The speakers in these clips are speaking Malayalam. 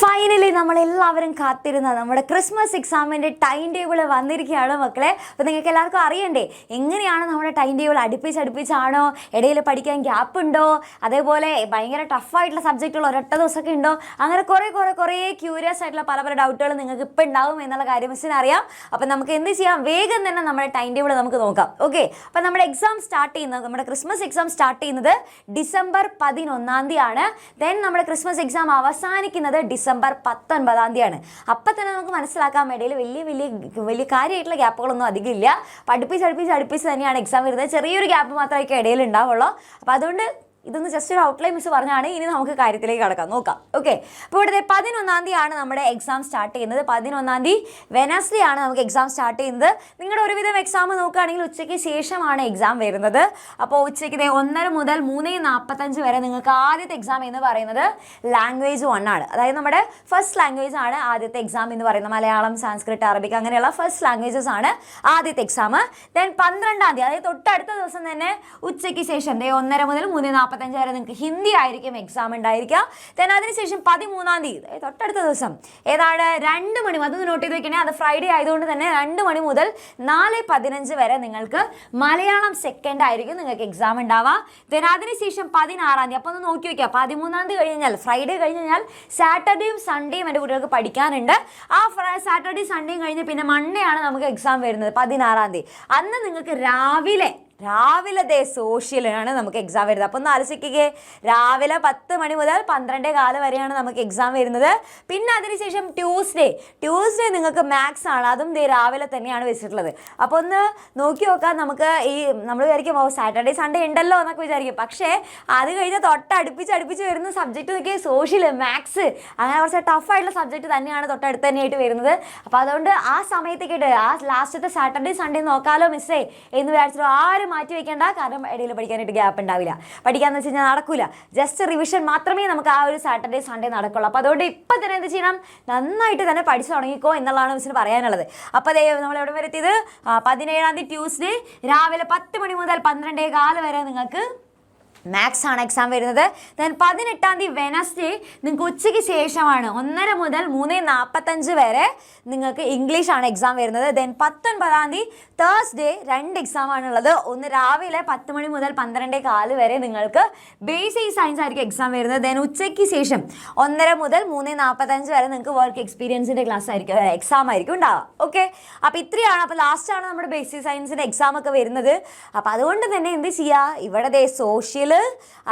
ഫൈനലി നമ്മളെല്ലാവരും കാത്തിരുന്ന നമ്മുടെ ക്രിസ്മസ് എക്സാമിൻ്റെ ടൈം ടേബിൾ വന്നിരിക്കുകയാണ് മക്കളെ. അപ്പോൾ നിങ്ങൾക്ക് എല്ലാവർക്കും അറിയണ്ടേ എങ്ങനെയാണ് നമ്മുടെ ടൈം ടേബിൾ അടുപ്പിച്ചാണോ, ഇടയിൽ പഠിക്കാൻ ഗ്യാപ്പ് ഉണ്ടോ, അതേപോലെ ഭയങ്കര ടഫായിട്ടുള്ള സബ്ജക്റ്റുകൾ ഒരൊറ്റ ദിവസമൊക്കെ ഉണ്ടോ, അങ്ങനെ കുറേ ക്യൂരിയസ് ആയിട്ടുള്ള പല ഡൗട്ടുകൾ നിങ്ങൾക്ക് ഇപ്പോൾ ഉണ്ടാവും എന്നുള്ള കാര്യം മിസ്സിന് അറിയാം. അപ്പോൾ നമുക്ക് എന്ത് ചെയ്യാം, വേഗം തന്നെ നമ്മുടെ ടൈം ടേബിൾ നമുക്ക് നോക്കാം. ഓക്കെ, അപ്പോൾ നമ്മുടെ എക്സാം സ്റ്റാർട്ട് ചെയ്യുന്നത്, നമ്മുടെ ക്രിസ്മസ് എക്സാം സ്റ്റാർട്ട് ചെയ്യുന്നത് ഡിസംബർ 11 ദെൻ നമ്മുടെ ക്രിസ്മസ് എക്സാം അവസാനിക്കുന്നത് ഡിസംബർ 19 അപ്പം തന്നെ നമുക്ക് മനസ്സിലാക്കാൻ ഇടയിൽ വലിയ കാര്യമായിട്ടുള്ള ഗ്യാപ്പുകളൊന്നും അധികം ഇല്ല. അടുപ്പിച്ച് തന്നെയാണ് എക്സാം വരുന്നത്. ചെറിയൊരു ഗ്യാപ്പ് മാത്രമേ ഇടയിൽ ഉണ്ടാവുള്ളൂ. അപ്പോൾ അതുകൊണ്ട് ഇതൊന്ന് ജസ്റ്റ് ഒരു ഔട്ട്ലൈൻ മിസ് പറഞ്ഞാണ്. ഇനി നമുക്ക് കാര്യത്തിലേക്ക് കടക്കാം, നോക്കാം. ഓക്കെ, അപ്പോൾ ഇവിടുത്തെ 11 നമ്മുടെ എക്സാം സ്റ്റാർട്ട് ചെയ്യുന്നത്. 11 വെനസ്ഡേ ആണ് നമുക്ക് എക്സാം സ്റ്റാർട്ട് ചെയ്യുന്നത്. നിങ്ങളുടെ ഒരുവിധം എക്സാം നോക്കുകയാണെങ്കിൽ ഉച്ചയ്ക്ക് ശേഷമാണ് എക്സാം വരുന്നത്. അപ്പോൾ ഉച്ചയ്ക്ക് 1:30 മുതൽ 3:45 വരെ നിങ്ങൾക്ക് ആദ്യത്തെ എക്സാം എന്ന് പറയുന്നത് ലാംഗ്വേജ് 1 ആണ്. അതായത് നമ്മുടെ ഫസ്റ്റ് ലാംഗ്വേജ് ആണ് ആദ്യത്തെ എക്സാം എന്ന് പറയുന്നത്. മലയാളം, സംസ്കൃത്, അറബിക് അങ്ങനെയുള്ള ഫസ്റ്റ് ലാംഗ്വേജസ് ആണ് ആദ്യത്തെ എക്സാം. ദെൻ 12 അതായത് തൊട്ടടുത്ത ദിവസം തന്നെ ഉച്ചയ്ക്ക് ശേഷം 1:30 മുതൽ 3:45 വരെ നിങ്ങൾക്ക് ഹിന്ദി ആയിരിക്കും എക്സാം ഉണ്ടായിരിക്കുക. ദെൻ അതിനുശേഷം 13 തൊട്ടടുത്ത ദിവസം ഏതാണ് 2 മണി, അതൊന്ന് നോട്ട് ചെയ്ത് വെക്കണേ. അത് ഫ്രൈഡേ ആയതുകൊണ്ട് തന്നെ 2 മണി മുതൽ 4:15 വരെ നിങ്ങൾക്ക് മലയാളം സെക്കൻഡ് ആയിരിക്കും നിങ്ങൾക്ക് എക്സാം ഉണ്ടാവുക. ദെൻ അതിനുശേഷം 16 അപ്പോൾ ഒന്ന് നോക്കി വയ്ക്കുക. 13 കഴിഞ്ഞാൽ ഫ്രൈഡേ കഴിഞ്ഞാൽ സാറ്റർഡേയും സൺഡേയും എൻ്റെ കുട്ടികൾക്ക് പഠിക്കാനുണ്ട്. ആ സാറ്റർഡേ സൺഡേയും കഴിഞ്ഞ് പിന്നെ മൺഡേ ആണ് നമുക്ക് എക്സാം വരുന്നത് 16 അന്ന് നിങ്ങൾക്ക് രാവിലെ സോഷ്യലാണ് നമുക്ക് എക്സാം വരുന്നത്. അപ്പോൾ ഒന്ന് ആലോചിക്കുകയെ, രാവിലെ 10 മണി മുതൽ 12:15 വരെയാണ് നമുക്ക് എക്സാം വരുന്നത്. പിന്നെ അതിനുശേഷം ട്യൂസ്ഡേ നിങ്ങൾക്ക് മാത്സ് ആണ്. അതും രാവിലെ തന്നെയാണ് വെച്ചിട്ടുള്ളത്. അപ്പോൾ ഒന്ന് നോക്കി നോക്കാം. നമുക്ക് നമ്മൾ വിചാരിക്കും സാറ്റർഡേ സൺഡേ ഉണ്ടല്ലോ എന്നൊക്കെ വിചാരിക്കും. പക്ഷേ അത് കഴിഞ്ഞ് തൊട്ടടുപ്പിച്ച് വരുന്ന സബ്ജക്റ്റ് നോക്കിയാൽ സോഷ്യൽ, മാത്സ് അങ്ങനെ കുറച്ച് ടഫായിട്ടുള്ള സബ്ജക്റ്റ് തന്നെയാണ് തൊട്ടടുത്ത് തന്നെയായിട്ട് വരുന്നത്. അപ്പോൾ അതുകൊണ്ട് ആ സമയത്തേക്കിട്ട് ആ ലാസ്റ്റത്തെ സാറ്റർഡേ സൺഡേ നോക്കാലോ മിസ്സേ എന്ന് വിചാരിച്ചിട്ട് ആരും മാറ്റി വെക്കേണ്ട. കാരണം ഇടയിൽ പഠിക്കാനായിട്ട് ഗ്യാപ്പ് ഉണ്ടാവില്ല. പഠിക്കാന്ന് വെച്ച് കഴിഞ്ഞാൽ നടക്കില്ല. ജസ്റ്റ് റിവിഷൻ മാത്രമേ നമുക്ക് ആ ഒരു സാറ്റർഡേ സൺഡേ നടക്കുള്ളൂ. അപ്പോൾ അതുകൊണ്ട് ഇപ്പം തന്നെ എന്ത് ചെയ്യണം, നന്നായിട്ട് തന്നെ പഠിച്ചു തുടങ്ങിക്കോ എന്നുള്ളതാണ് മിസ്സിന് പറയാനുള്ളത്. അപ്പോൾ നമ്മൾ എവിടെ വരെ എത്തിയത്, 17 ട്യൂസ്ഡേ രാവിലെ 10 മണി മുതൽ 12:15 വരെ നിങ്ങൾക്ക് മാത്സ് ആണ് എക്സാം വരുന്നത്. ദെൻ 18 വെനസ്ഡേ നിങ്ങൾക്ക് ഉച്ചയ്ക്ക് ശേഷമാണ് 1:30 മുതൽ 3:45 വരെ നിങ്ങൾക്ക് ഇംഗ്ലീഷ് ആണ് എക്സാം വരുന്നത്. ദെൻ 19 തേഴ്സ്ഡേ 2 എക്സാം ആണുള്ളത്. ഒന്ന് രാവിലെ 10 മണി മുതൽ 12:15 വരെ നിങ്ങൾക്ക് ബേസിക് സയൻസ് ആയിരിക്കും എക്സാം വരുന്നത്. ദെൻ ഉച്ചയ്ക്ക് ശേഷം 1:30 മുതൽ 3:45 വരെ നിങ്ങൾക്ക് വർക്ക് എക്സ്പീരിയൻസിൻ്റെ ക്ലാസ് ആയിരിക്കും, എക്സാം ആയിരിക്കും ഉണ്ടാവുക. ഓക്കെ, അപ്പോൾ ഇത്രയാണ്. അപ്പോൾ ലാസ്റ്റാണ് നമ്മുടെ ബേസിക് സയൻസിൻ്റെ എക്സാം ഒക്കെ വരുന്നത്. അപ്പോൾ അതുകൊണ്ട് തന്നെ എന്ത് ചെയ്യുക, ഇവിടെ സോഷ്യൽ,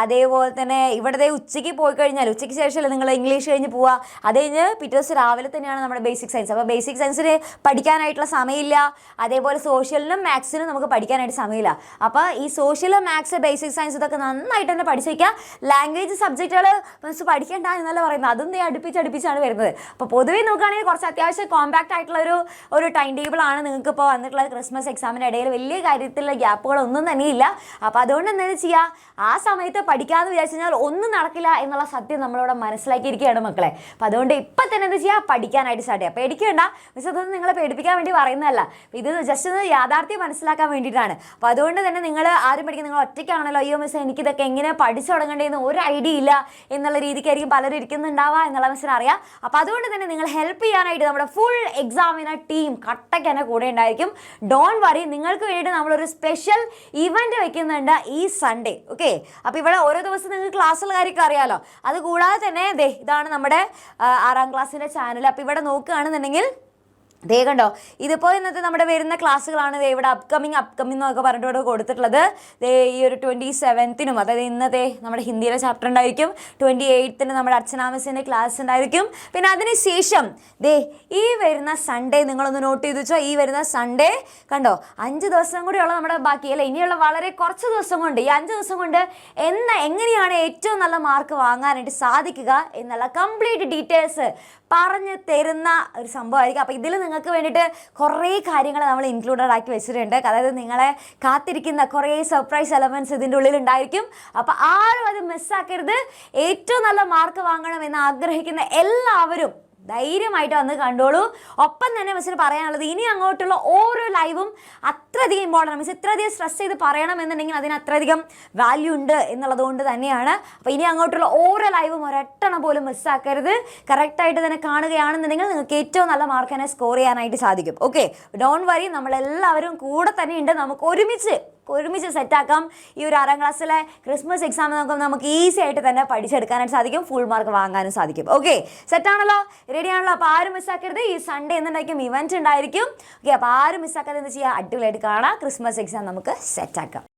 അതേപോലെ തന്നെ ഇവിടെ ഉച്ചയ്ക്ക് പോയി കഴിഞ്ഞാൽ ഉച്ചയ്ക്ക് ശേഷമല്ലേ നിങ്ങൾ ഇംഗ്ലീഷ് കഴിഞ്ഞ് പോവുക. അത് കഴിഞ്ഞ് പിറ്റേ ദിവസം രാവിലെ തന്നെയാണ് നമ്മുടെ ബേസിക് സയൻസ്. അപ്പോൾ ബേസിക് സയൻസിന് പഠിക്കാനായിട്ടുള്ള സമയമില്ല. അതേപോലെ സോഷ്യലിനും മാത്സിനും നമുക്ക് പഠിക്കാനായിട്ട് സമയമില്ല. അപ്പോൾ ഈ സോഷ്യൽ, മാത്സ്, ബേസിക് സയൻസ് ഇതൊക്കെ നന്നായിട്ട് തന്നെ പഠിച്ചു വയ്ക്കുക. ലാംഗ്വേജ് സബ്ജക്റ്റുകൾ മിസ് പഠിക്കേണ്ട എന്നല്ല പറയുന്നത്, അതും അടുപ്പിച്ചാണ് വരുന്നത്. അപ്പോൾ പൊതുവേ നോക്കുകയാണെങ്കിൽ കുറച്ച് അത്യാവശ്യം കോമ്പാക്റ്റ് ആയിട്ടുള്ള ഒരു ടൈം ടേബിൾ ആണ് നിങ്ങൾക്ക് ഇപ്പോൾ വന്നിട്ടുള്ളത്. ക്രിസ്മസ് എക്സാമിൻ്റെ ഇടയിൽ വലിയ കാര്യത്തിലുള്ള ഗ്യാപ്പുകളൊന്നും തന്നെയില്ല. അപ്പോൾ അതുകൊണ്ട് എന്താണ് ചെയ്യുക, ആ സമയത്ത് പഠിക്കാമെന്ന് വിചാരിച്ചു കഴിഞ്ഞാൽ ഒന്നും നടക്കില്ല എന്നുള്ള സത്യം നമ്മളിവിടെ മനസ്സിലാക്കിയിരിക്കുകയാണ് മക്കളെ. അപ്പോൾ അതുകൊണ്ട് ഇപ്പം തന്നെ എന്താ ചെയ്യുക, പഠിക്കാനായിട്ട് സ്റ്റാർട്ട് ചെയ്യുക. പേടിക്കേണ്ട മിസ്, അതൊന്നും നിങ്ങളെ പേടിപ്പിക്കാൻ വേണ്ടി പറയുന്നതല്ല, ഇത് ജസ്റ്റ് ഒന്ന് യാഥാർത്ഥ്യം മനസ്സിലാക്കാൻ വേണ്ടിയിട്ടാണ്. അപ്പോൾ അതുകൊണ്ട് തന്നെ നിങ്ങൾ ആരും പഠിക്കും, നിങ്ങൾ ഒറ്റയ്ക്കാണല്ലോ, അയ്യോ മിസ് എനിക്കിതൊക്കെ എങ്ങനെ പഠിച്ചു തുടങ്ങേണ്ടതെന്ന് ഒരു ഐഡിയ ഇല്ല എന്നുള്ള രീതിക്കായിരിക്കും പലരും ഇരിക്കുന്നുണ്ടാവുക എന്നുള്ള മിസ്സിന് അറിയാം. അപ്പോൾ അതുകൊണ്ട് തന്നെ നിങ്ങൾ ഹെൽപ്പ് ചെയ്യാനായിട്ട് നമ്മുടെ ഫുൾ എക്സാമിന് ടീം കട്ടയ്ക്ക് തന്നെ കൂടെ ഉണ്ടായിരിക്കും. ഡോണ്ട് വറി, നിങ്ങൾക്ക് വേണ്ടിയിട്ട് നമ്മളൊരു സ്പെഷ്യൽ ഇവൻറ്റ് വെക്കുന്നുണ്ട് ഈ സൺഡേ. ഓക്കെ, അപ്പോൾ ഇവിടെ ഓരോ ദിവസം നിങ്ങൾക്ക് ക്ലാസ്സുള്ള കാര്യമൊക്കെ അറിയാമല്ലോ. അതുകൂടാതെ തന്നെ ഇതാണ് നമ്മുടെ 6ാം ക്ലാസ്സിൻ്റെ ചാനൽ. അപ്പോൾ ഇവിടെ നോക്കുകയാണെന്നുണ്ടെങ്കിൽ കണ്ടോ, ഇതിപ്പോൾ ഇന്നത്തെ നമ്മുടെ വരുന്ന ക്ലാസ്സുകളാണ് ഇവിടെ അപ്കമിങ് എന്നൊക്കെ പറഞ്ഞിട്ട് ഇവിടെ കൊടുത്തിട്ടുള്ളത്. ഈ ഒരു 27-നും, അതായത് ഇന്നത്തെ നമ്മുടെ ഹിന്ദിയിലെ ചാപ്റ്റർ ഉണ്ടായിരിക്കും. 28-ന് നമ്മുടെ അർച്ചന മിസ്സിൻ്റെ ക്ലാസ് ഉണ്ടായിരിക്കും. പിന്നെ അതിനുശേഷം ഈ വരുന്ന സൺഡേ നിങ്ങളൊന്ന് നോട്ട് ചെയ്ത് വെച്ചോ. ഈ വരുന്ന സൺഡേ കണ്ടോ, 5 ദിവസം കൂടിയുള്ള നമ്മുടെ ബാക്കിയല്ല, ഇനിയുള്ള വളരെ കുറച്ച് ദിവസം കൊണ്ട്, ഈ 5 ദിവസം കൊണ്ട് എങ്ങനെയാണ് ഏറ്റവും നല്ല മാർക്ക് വാങ്ങാനായിട്ട് സാധിക്കുക എന്നുള്ള കംപ്ലീറ്റ് ഡീറ്റെയിൽസ് പറഞ്ഞു തരുന്ന ഒരു സംഭവമായിരിക്കും. അപ്പോൾ ഇതിൽ നിങ്ങൾക്ക് വേണ്ടിയിട്ട് കുറേ കാര്യങ്ങൾ നമ്മൾ ഇൻക്ലൂഡഡ് ആക്കി വെച്ചിട്ടുണ്ട്. അതായത് നിങ്ങളെ കാത്തിരിക്കുന്ന കുറേ സർപ്രൈസ് എലമെൻറ്റ്സ് ഇതിൻ്റെ ഉള്ളിൽ ഉണ്ടായിരിക്കും. അപ്പോൾ ആരും അത് മിസ്സാക്കരുത്. ഏറ്റവും നല്ല മാർക്ക് വാങ്ങണം എന്ന് ആഗ്രഹിക്കുന്ന എല്ലാവരും ധൈര്യമായിട്ട് വന്ന് കണ്ടോളൂ. ഒപ്പം തന്നെ മിസ്സിന് പറയാനുള്ളത് ഇനി അങ്ങോട്ടുള്ള ഓരോ ലൈവും അത്രയധികം ഇമ്പോർട്ടൻ്റ്. മിസ് ഇത്രയധികം സ്ട്രെസ് ചെയ്ത് പറയണമെന്നുണ്ടെങ്കിൽ അതിന് അത്രയധികം വാല്യൂ ഉണ്ട് എന്നുള്ളത് കൊണ്ട് തന്നെയാണ്. അപ്പോൾ ഇനി അങ്ങോട്ടുള്ള ഓരോ ലൈവും ഒരെണ്ണം പോലും മിസ്സാക്കരുത്. കറക്റ്റായിട്ട് തന്നെ കാണുകയാണെന്നുണ്ടെങ്കിൽ നിങ്ങൾക്ക് ഏറ്റവും നല്ല മാർക്ക് തന്നെ സ്കോർ ചെയ്യാനായിട്ട് സാധിക്കും. ഓക്കെ, ഡോണ്ട് വറി, നമ്മളെല്ലാവരും കൂടെ തന്നെ ഉണ്ട്. നമുക്ക് ഒരുമിച്ച് സെറ്റാക്കാം. ഈ ഒരു 6ാം ക്ലാസ്സിലെ ക്രിസ്മസ് എക്സാം നമുക്ക് ഈസി ആയിട്ട് തന്നെ പഠിച്ചെടുക്കാനായിട്ട് സാധിക്കും. ഫുൾ മാർക്ക് വാങ്ങാനും സാധിക്കും. ഓക്കെ, സെറ്റാണല്ലോ, റെഡി ആണല്ലോ? അപ്പോൾ ആരും മിസ്സാക്കരുത്. ഈ സൺഡേ എന്നുണ്ടായിരിക്കും ഇവൻറ്റ് ഉണ്ടായിരിക്കും. ഓക്കെ, അപ്പോൾ ആരും മിസ്സാക്കാതെ എന്ത് ചെയ്യുക, അടിപൊളിയായിട്ട് കാണാം. ക്രിസ്മസ് എക്സാം നമുക്ക് സെറ്റാക്കാം.